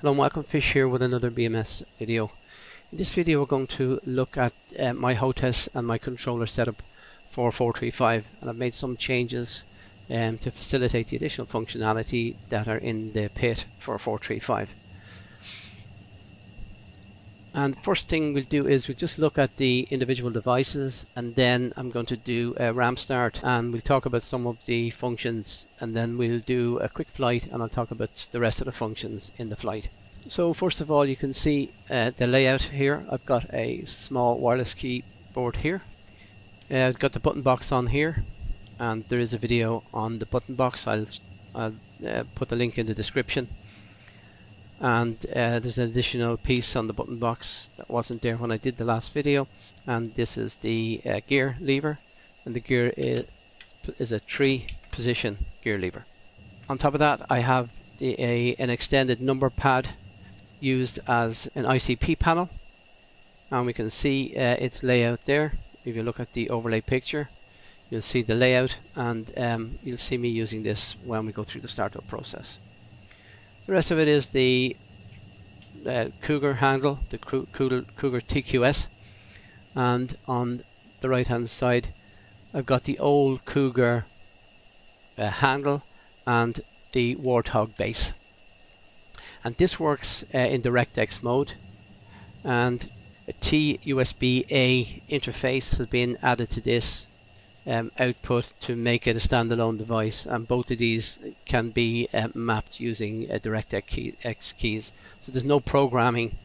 Hello and welcome, Fish here with another BMS video. In this video we're going to look at my HOTAS and my controller setup for 435, and I've made some changes to facilitate the additional functionality that are in the pit for 435. And the first thing we'll do is we'll just look at the individual devices, and then I'm going to do a RAM start and we'll talk about some of the functions, and then we'll do a quick flight and I'll talk about the rest of the functions in the flight. So first of all, you can see the layout here. I've got a small wireless keyboard here. I've got the button box on here, and there is a video on the button box. I'll put the link in the description. And there's an additional piece on the button box that wasn't there when I did the last video, and this is the gear lever, and the gear is a 3-position gear lever. On top of that, I have an extended number pad used as an ICP panel, and we can see its layout there. If you look at the overlay picture, you'll see the layout, and you'll see me using this when we go through the startup process. The rest of it is the Cougar handle, the Cougar TQS, and on the right hand side I've got the old Cougar handle and the Warthog base. And this works in DirectX mode, and a TUSB-A interface has been added to this output to make it a standalone device, and both of these can be mapped using DirectX keys. So there's no programming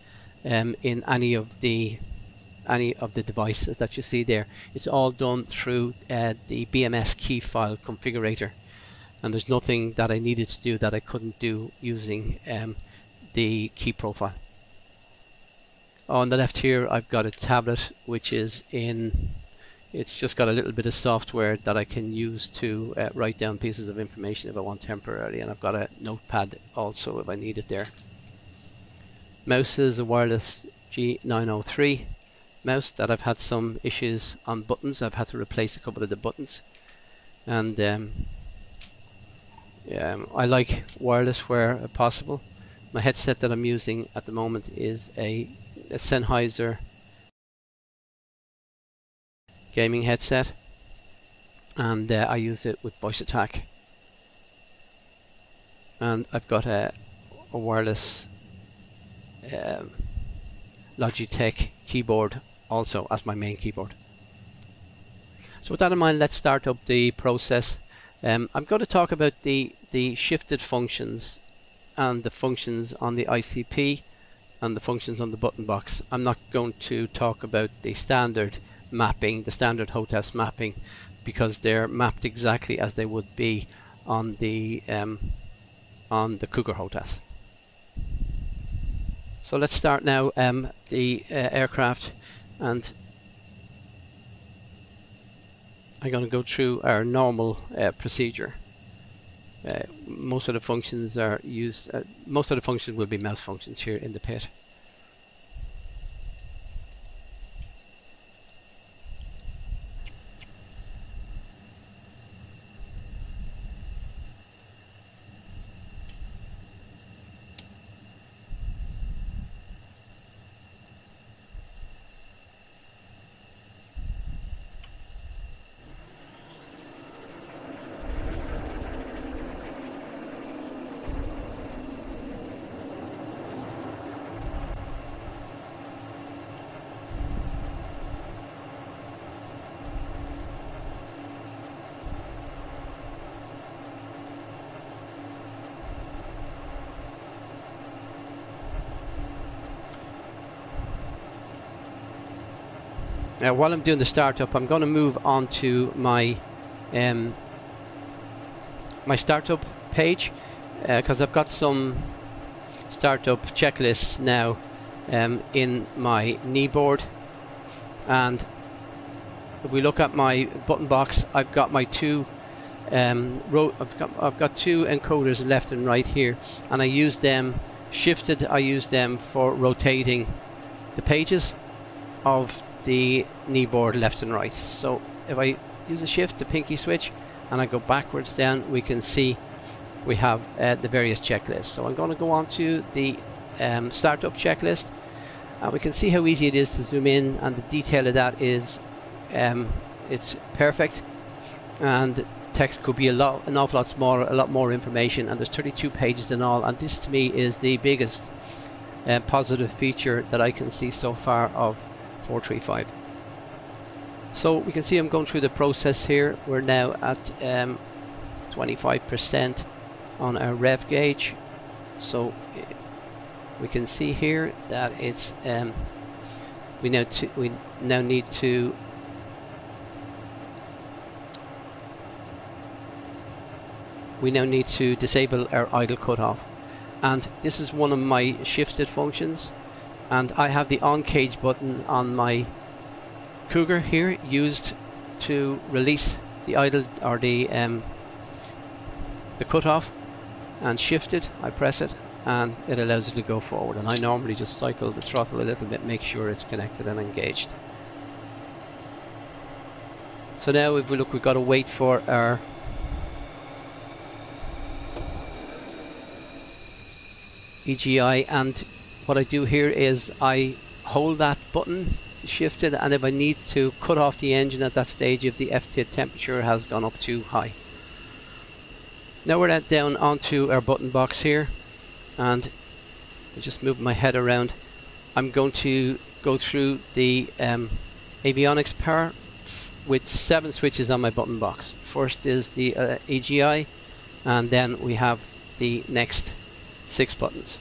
in any of the devices that you see there. It's all done through the BMS key file configurator, and there's nothing that I needed to do that I couldn't do using the key profile. On the left here I've got a tablet which is it's just got a little bit of software that I can use to write down pieces of information if I want temporarily, and I've got a notepad also if I need it there. Mouse is a wireless G903 mouse that I've had some issues on buttons. I've had to replace a couple of the buttons, and I like wireless where possible. My headset that I'm using at the moment is a Sennheiser gaming headset, and I use it with voice attack, and I've got a wireless Logitech keyboard also as my main keyboard. So with that in mind, let's start up the process. I'm going to talk about the shifted functions and the functions on the ICP and the functions on the button box. I'm not going to talk about the standard mapping, the standard HOTAS mapping, because they're mapped exactly as they would be on the Cougar HOTAS. So let's start now the aircraft, and I'm going to go through our normal procedure. Most of the functions are used. Most of the functions will be mouse functions here in the pit. Now, while I'm doing the startup, I'm going to move on to my my startup page, because I've got some startup checklists now in my knee board. And if we look at my button box, I've got my I've got two encoders left and right here, and I use them shifted. I use them for rotating the pages of the knee board left and right. So if I use a shift, the pinky switch, and I go backwards down, we can see we have the various checklists. So I'm going to go on to the startup checklist, and we can see how easy it is to zoom in, and the detail of that is it's perfect, and text could be an awful lot smaller, a lot more information, and there's 32 pages in all, and this to me is the biggest positive feature that I can see so far of 435. So we can see I'm going through the process here. We're now at 25% on our rev gauge, so we can see here that it's we now need to disable our idle cutoff, and this is one of my shifted functions, and I have the on cage button on my Cougar here used to release the idle or the cutoff, and shifted I press it and it allows it to go forward, and I normally just cycle the throttle a little bit, make sure it's connected and engaged. So now if we look, we've got to wait for our EGI, and what I do here is I hold that button shifted, and if I need to cut off the engine at that stage if the FT temperature has gone up too high. Now we're down onto our button box here, and I just move my head around. I'm going to go through the avionics power with 7 switches on my button box. First is the EGI, and then we have the next 6 buttons.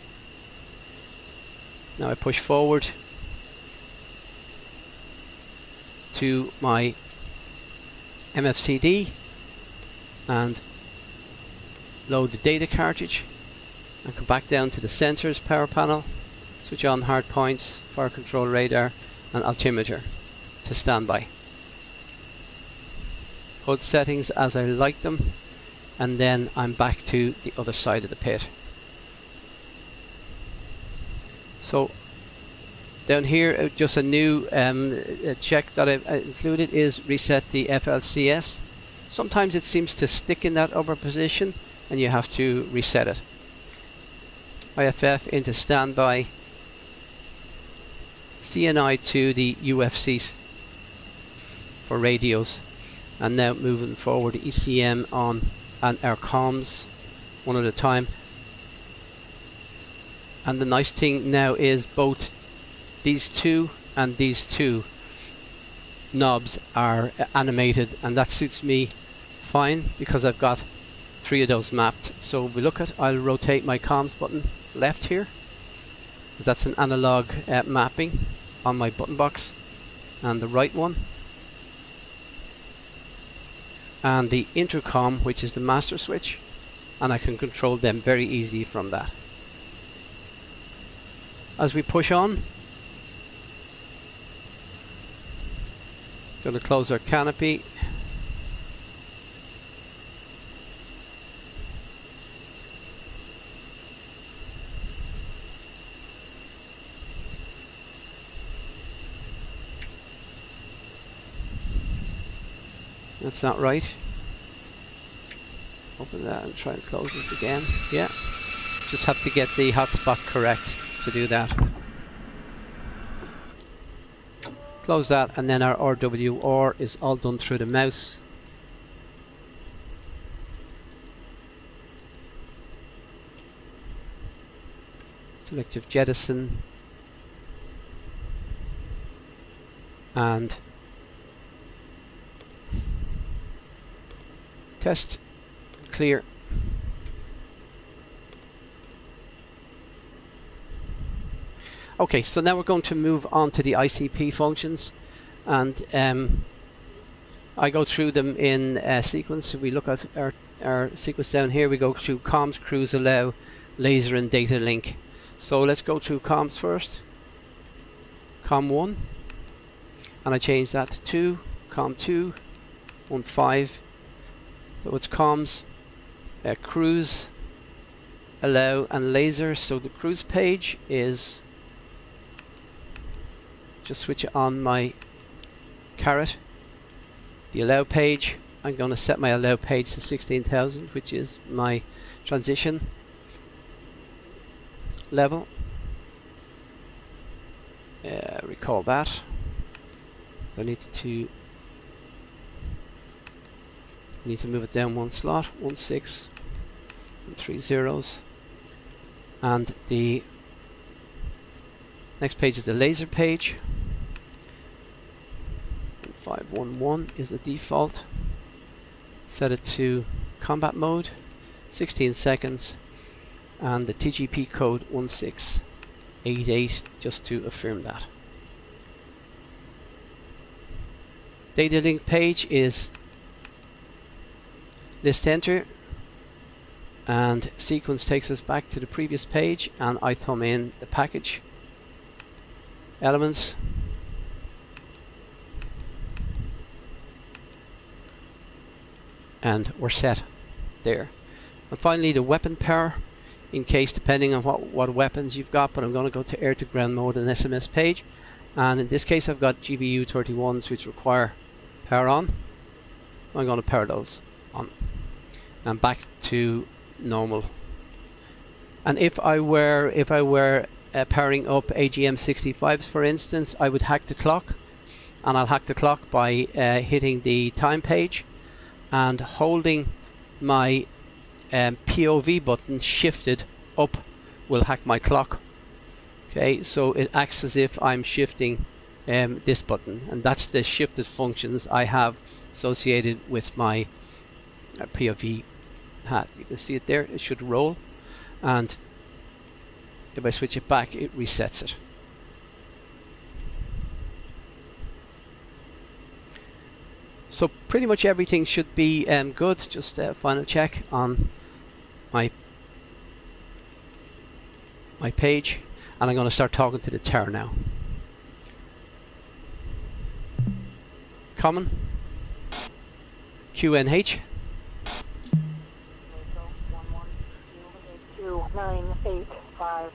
Now I push forward to my MFCD and load the data cartridge, and come back down to the sensors power panel, switch on hard points, fire control radar and altimeter to standby. HUD settings as I like them, and then I'm back to the other side of the pit. So down here, just a new check that I've included is reset the FLCS. Sometimes it seems to stick in that upper position and you have to reset it. IFF into standby, CNI to the UFC for radios, and now moving forward ECM on and our comms one at a time. And the nice thing now is both these two and these two knobs are animated, and that suits me fine because I've got 3 of those mapped. So if we look at, I'll rotate my comms button left here, because that's an analog mapping on my button box, and the right one, and the intercom, which is the master switch, and I can control them very easily from that. As we push on, going to close our canopy. That's not right. Open that and try and close this again. Yeah, just have to get the hotspot correct to do that. Close that, and then our RWR is all done through the mouse. Selective jettison, and test clear. Okay, so now we're going to move on to the ICP functions, and I go through them in sequence. If we look at our sequence down here, we go through comms, cruise, allow, laser and data link. So let's go through comms first. Com 1, and I change that to 2, com 2, 1.5. So it's comms, cruise, allow and laser. So the cruise page is, just switch it on my caret. The allow page, I'm going to set my allow page to 16,000, which is my transition level. recall that. So I need to move it down one slot, 16 and 3 zeros, and the next page is the laser page. 511 is the default. Set it to combat mode, 16 seconds, and the TGP code 1688 just to affirm that. Data link page is list enter, and sequence takes us back to the previous page, and I thumb in the package elements. And we're set there. And finally the weapon power, in case depending on what weapons you've got, but I'm going to go to air to ground mode and SMS page, and in this case I've got GBU 31s which require power on. I'm going to power those on and back to normal. And if I were powering up AGM 65s for instance, I would hack the clock, and I'll hack the clock by hitting the time page and holding my POV button shifted up will hack my clock. Okay, so it acts as if I'm shifting this button, and that's the shifted functions I have associated with my POV hat. You can see it there, it should roll, and if I switch it back it resets it. So pretty much everything should be good. Just a final check on my page, and I'm going to start talking to the tower now. Common QNH 2985.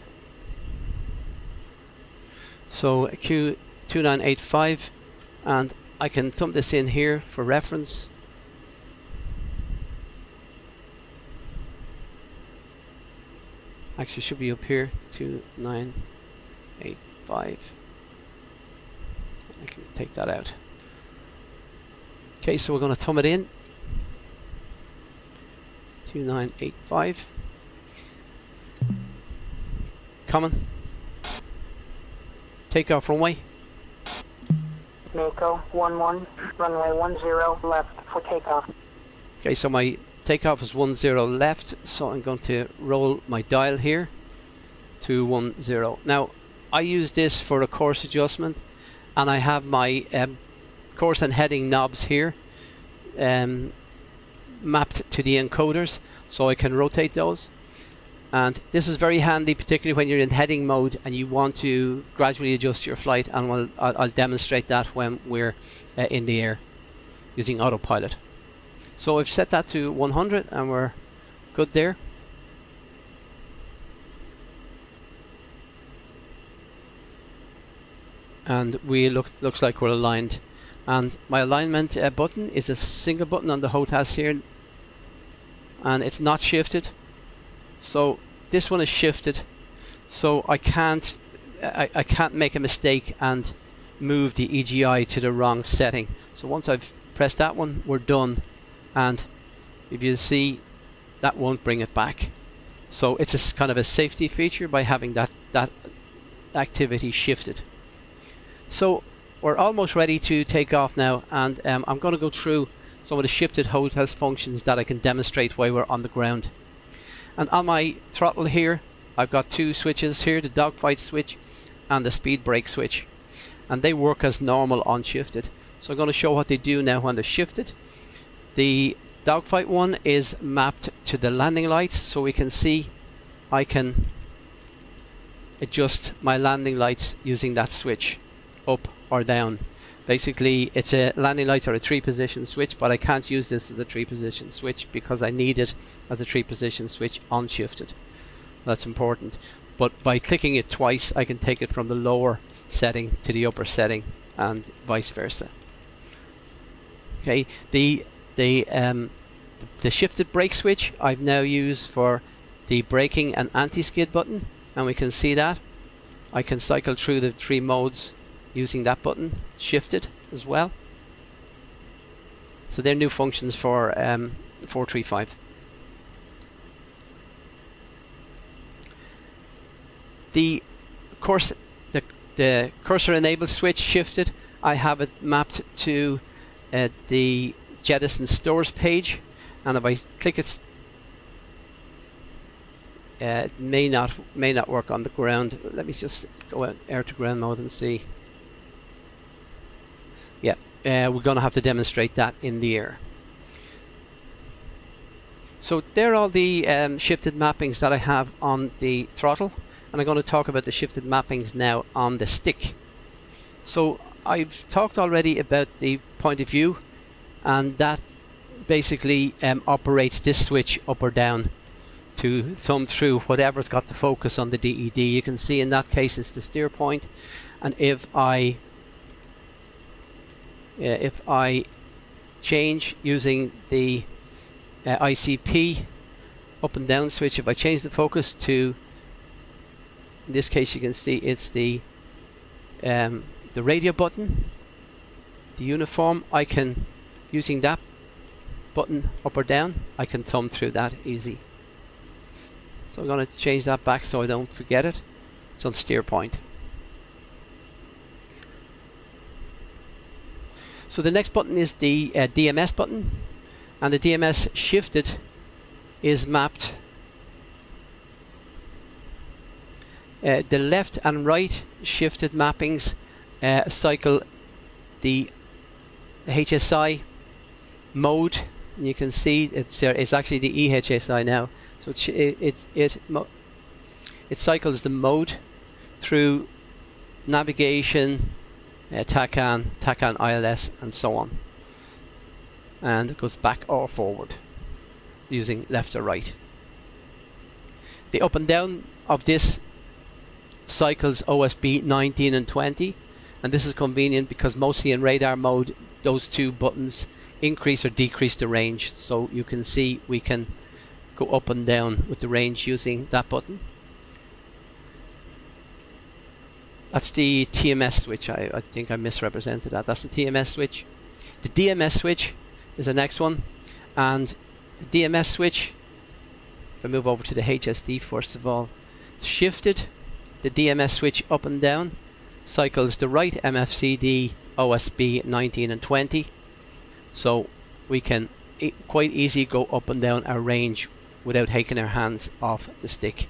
So Q2985, and I can thumb this in here for reference. Actually should be up here, 2985. I can take that out. Okay, so we're going to thumb it in. 2985. Common. Takeoff runway. Mako 11, runway 10 left for takeoff. Okay, so my takeoff is 10 left, so I'm going to roll my dial here to 10. Now, I use this for a course adjustment, and I have my course and heading knobs here mapped to the encoders, so I can rotate those. And this is very handy, particularly when you're in heading mode and you want to gradually adjust your flight, and I'll demonstrate that when we're in the air using Autopilot. So I've set that to 100 and we're good there. And we looks like we're aligned. And my alignment button is a single button on the HOTAS here, and it's not shifted. So this one is shifted, so I can't make a mistake and move the EGI to the wrong setting. So once I've pressed that one, we're done, and if you see, that won't bring it back. So it's a kind of a safety feature by having that activity shifted. So we're almost ready to take off now, and I'm going to go through some of the shifted HOTAS functions that I can demonstrate while we're on the ground. And on my throttle here, I've got two switches here, the dogfight switch and the speed brake switch, and they work as normal unshifted. So I'm going to show what they do now when they're shifted. The dogfight one is mapped to the landing lights, so we can see I can adjust my landing lights using that switch, up or down. Basically it's a landing lights are a 3-position switch, but I can't use this as a 3-position switch because I need it as a 3-position switch unshifted. That's important. But by clicking it twice, I can take it from the lower setting to the upper setting and vice versa. Okay, the shifted brake switch I've now used for the braking and anti-skid button, and we can see that. I can cycle through the 3 modes using that button, shifted as well. So they're new functions for 435. The cursor enable switch shifted. I have it mapped to the Jettison stores page, and if I click it, it may not work on the ground. Let me just go out air to ground mode and see. Yeah, we're going to have to demonstrate that in the air. So there are all the shifted mappings that I have on the throttle, and I'm going to talk about the shifted mappings now on the stick. So I've talked already about the point of view, and that basically operates this switch up or down to thumb through whatever's got the focus on the DED. You can see in that case it's the steer point, and if I change using the ICP up and down switch, if I change the focus to, in this case you can see it's the radio button, the uniform, I can, using that button up or down, I can thumb through that easy. So I'm going to change that back so I don't forget it. It's on steer point. So the next button is the DMS button, and the DMS shifted is mapped. The left and right shifted mappings cycle the HSI mode. You can see it's actually the EHSI now. So it cycles the mode through navigation, TACAN, ILS, and so on, and it goes back or forward using left or right. The up and down of this cycles OSB 19 and 20, and this is convenient because mostly in radar mode those 2 buttons increase or decrease the range, so you can see we can go up and down with the range using that button. That's the TMS switch. I think I misrepresented that. That's the TMS switch. The DMS switch is the next one, and the DMS switch, if I move over to the HSD first of all, shifted. The DMS switch up and down cycles the right MFCD OSB 19 and 20, so we can quite easily go up and down our range without taking our hands off the stick.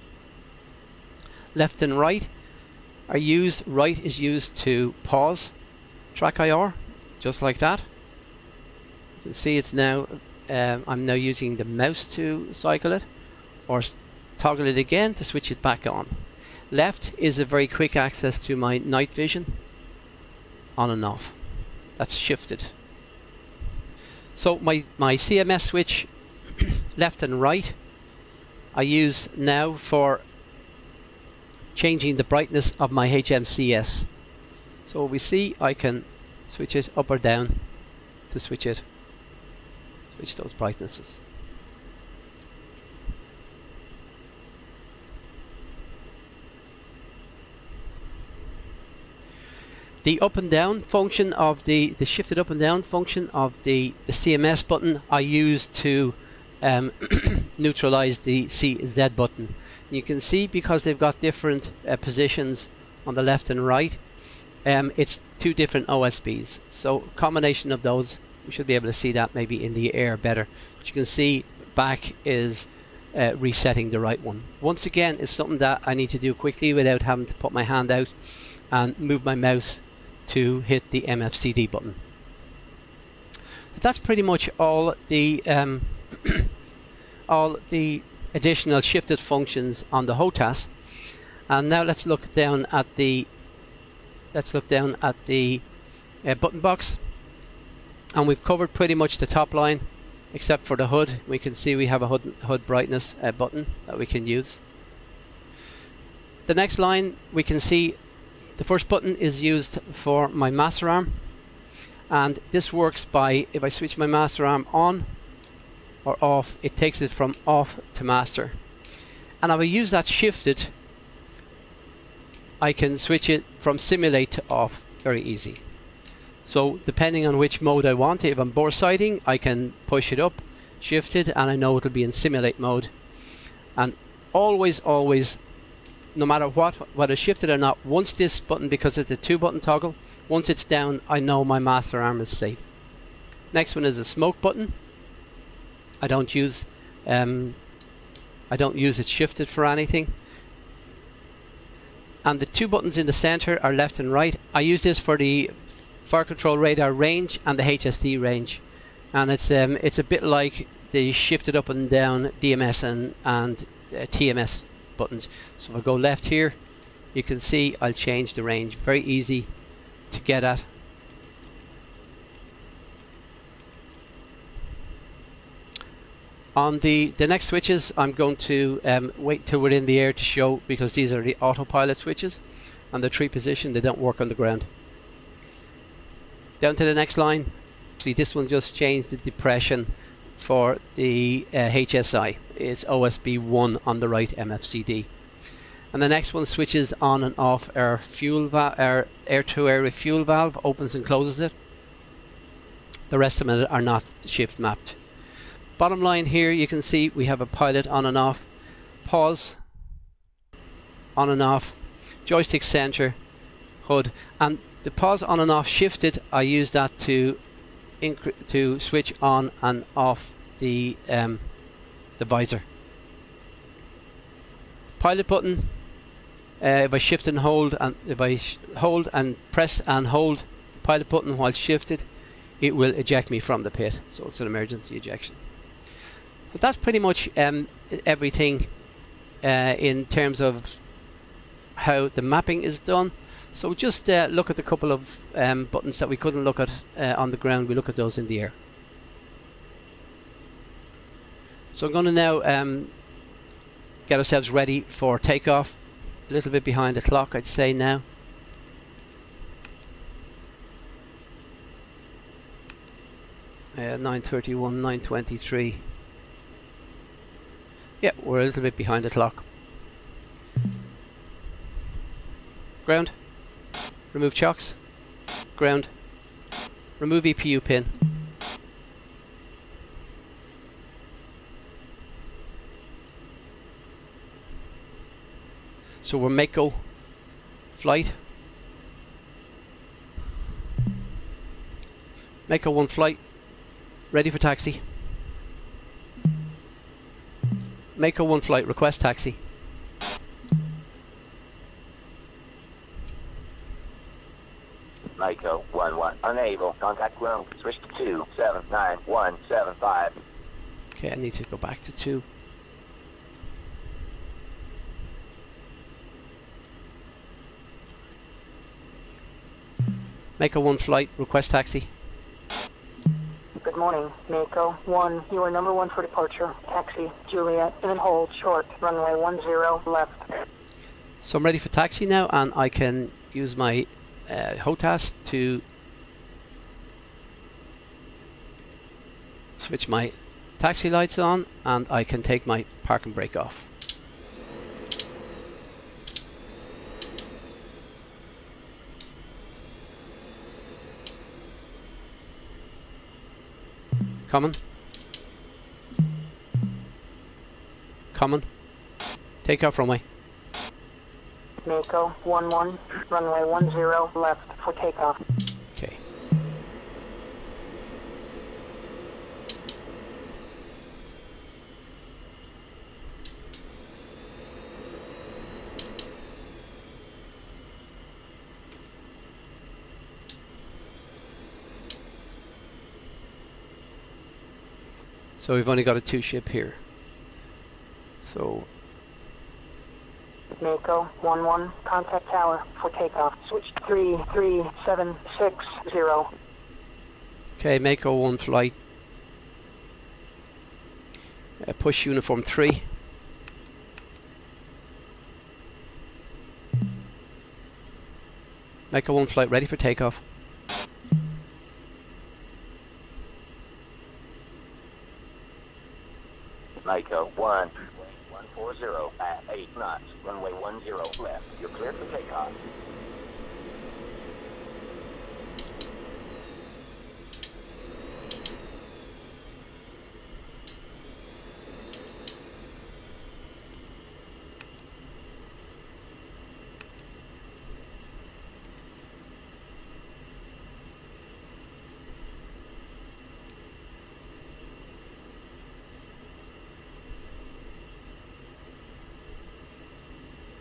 Left and right are used. Right is used to pause track IR, just like that. You can see it's now I'm now using the mouse to cycle it, or toggle it again to switch it back on. Left is a very quick access to my night vision, on and off. That's shifted. So my CMS switch, left and right, I use now for changing the brightness of my HMCS. So we see I can switch it up or down to switch those brightnesses. The up and down function of the shifted up and down function of the CMS button I use to neutralize the CZ button. You can see because they've got different positions on the left and right, it's 2 different OSBs. So combination of those, we should be able to see that maybe in the air better. But you can see back is resetting the right one. Once again, it's something that I need to do quickly without having to put my hand out and move my mouse to hit the MFCD button. So that's pretty much all the additional shifted functions on the HOTAS. And now let's look down at the button box, and we've covered pretty much the top line except for the HUD. We can see we have a HUD brightness button that we can use. The next line, we can see the first button is used for my master arm, and this works by, if I switch my master arm on or off, it takes it from off to master. And if I use that shifted, I can switch it from simulate to off very easy. So depending on which mode I want, if I'm bore sighting, I can push it up, shift it, and I know it'll be in simulate mode. And always, no matter what, whether shifted or not, once this button, because it's a 2-button toggle, once it's down, I know my master arm is safe. Next one is the smoke button. I don't use it shifted for anything. And the 2 buttons in the center are left and right. I use this for the fire control radar range and the HSD range, and it's a bit like the shifted up and down BMS and TMS buttons. So if I go left here, you can see I'll change the range. Very easy to get at. On the next switches, I'm going to wait till we're in the air to show, because these are the autopilot switches and the 3 position, they don't work on the ground. Down to the next line. See, this one just changed the depression for the HSI. It's OSB 1 on the right MFCD. And the next one switches on and off our fuel our air-to-air refuel valve, opens and closes it. The rest of them are not shift mapped. Bottom line here, you can see we have a pilot on and off, pause, on and off, joystick center, HUD, and the pause on and off shifted, I use that to switch on and off the visor. Pilot button, if I shift and hold, and if I hold and press and hold the pilot button while shifted, it will eject me from the pit. So it's an emergency ejection. So that's pretty much everything in terms of how the mapping is done. So just look at a couple of buttons that we couldn't look at on the ground. We look at those in the air. So I'm going to now get ourselves ready for takeoff. A little bit behind the clock, I'd say now. .9:31, 9:23. Yeah, we're a little bit behind the clock. Ground. Remove chocks. Ground. Remove EPU pin. So we're Mako flight. Mako 1 flight. Ready for taxi. Mako 1 flight, request taxi. Mako 1-1, unable, contact ground, switch to 279175. Okay, I need to go back to 2. Mako 1 flight, request taxi. Good morning, Mako 1. You are number 1 for departure. Taxi, Juliet, and then hold short. Runway 10 left. So I'm ready for taxi now, and I can use my HOTAS to switch my taxi lights on, and I can take my park and brake off. Common. Common. Takeoff runway. Mako 1-1, runway 10 left for takeoff. Okay. So we've only got a 2-ship here. So Mako 1-1, contact tower for takeoff. Switch 33760. okay, Mako 1 flight. Push uniform 3. Mako 1 flight ready for takeoff. Mako 1, 40 at 8 knots. Runway 10 left. You're cleared for takeoff.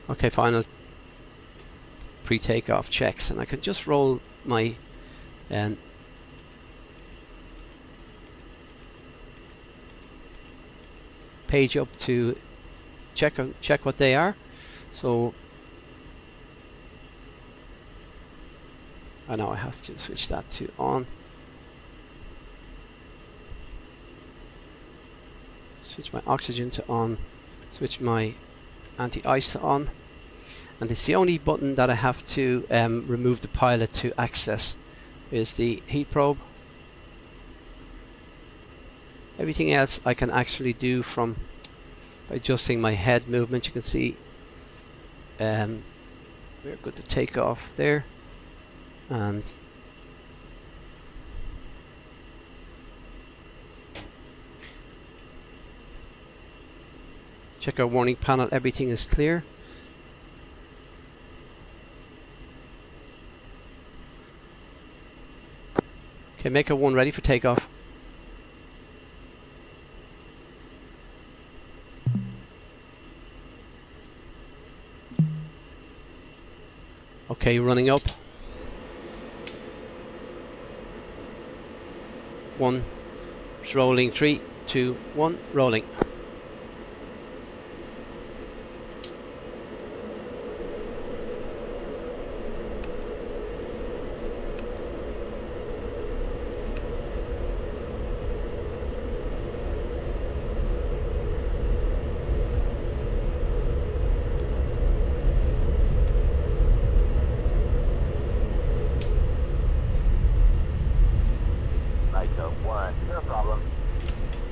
Okay, final pre-takeoff checks, and I can just roll my page up to check what they are. So I know I have to switch that to on. Switch my oxygen to on. Switch my anti-ice to on. And it's the only button that I have to remove the pilot to access is the heat probe. Everything else I can actually do from adjusting my head movement. You can see we're good to take off there, and check our warning panel. Everything is clear. Okay, Mako 1 ready for takeoff. Okay, running up. 1, it's rolling. 3, 2, 1, rolling.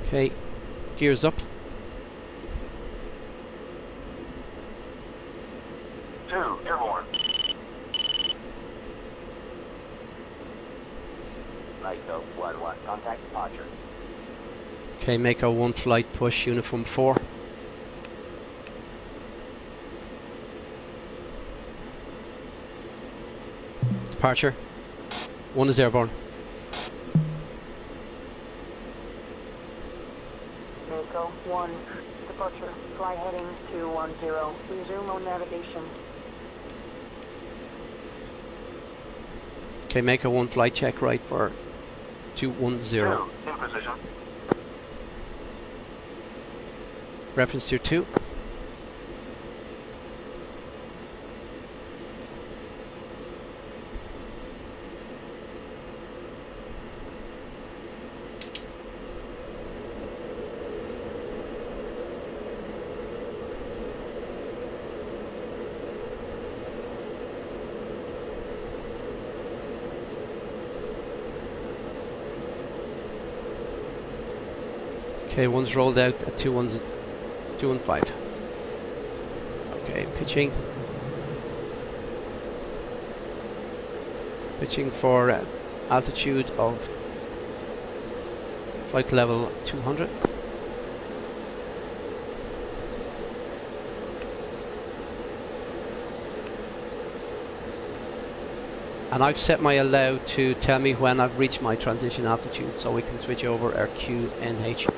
Okay, gears up. 2, airborne. Mako 1-1, contact departure. Okay, Mako 1 flight push, uniform 4. Departure. 1 is airborne. Mako 1, departure. Fly heading 210. Resume on navigation. Okay, Mako 1 flight check right for 210. 2, in position. Reference to 2. Okay, 1's rolled out at 215. Okay, pitching. Pitching for altitude of flight level 200. And I've set my allow to tell me when I've reached my transition altitude, so we can switch over our QNH.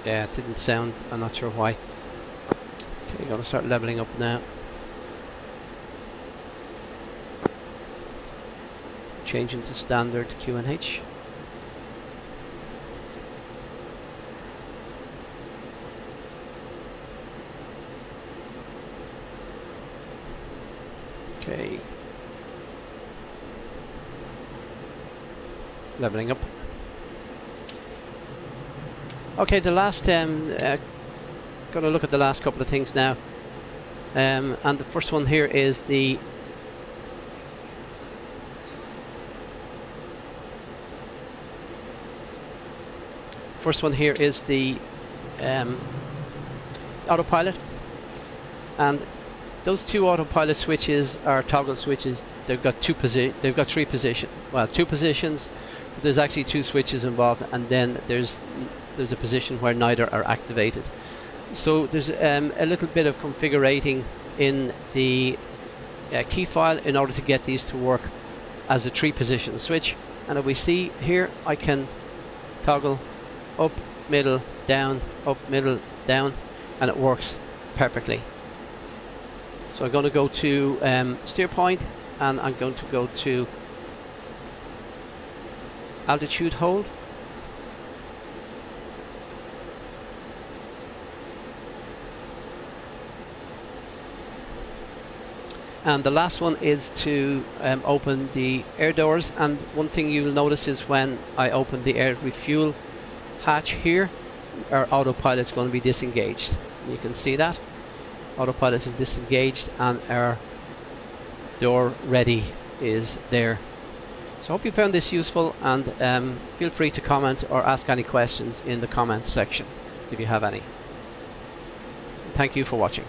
Yeah, it didn't sound, I'm not sure why. Okay, gotta start leveling up now. Changing to standard QNH. Okay. leveling up. Okay, the last going to look at the last couple of things now, and the first one here is the autopilot, and those two autopilot switches are toggle switches. They've got three positions. Well, two positions. But there's actually two switches involved, and then there's a position where neither are activated. So there's a little bit of configurating in the key file in order to get these to work as a 3-position switch. And if we see here, I can toggle up, middle, down, up, middle, down, and it works perfectly. So I'm going to go to steer point, and I'm going to go to altitude hold. And the last one is to open the air doors, and one thing you'll notice is when I open the air refuel hatch here, our autopilot's going to be disengaged. You can see that autopilot is disengaged and our door ready is there. So I hope you found this useful, and feel free to comment or ask any questions in the comments section if you have any. Thank you for watching.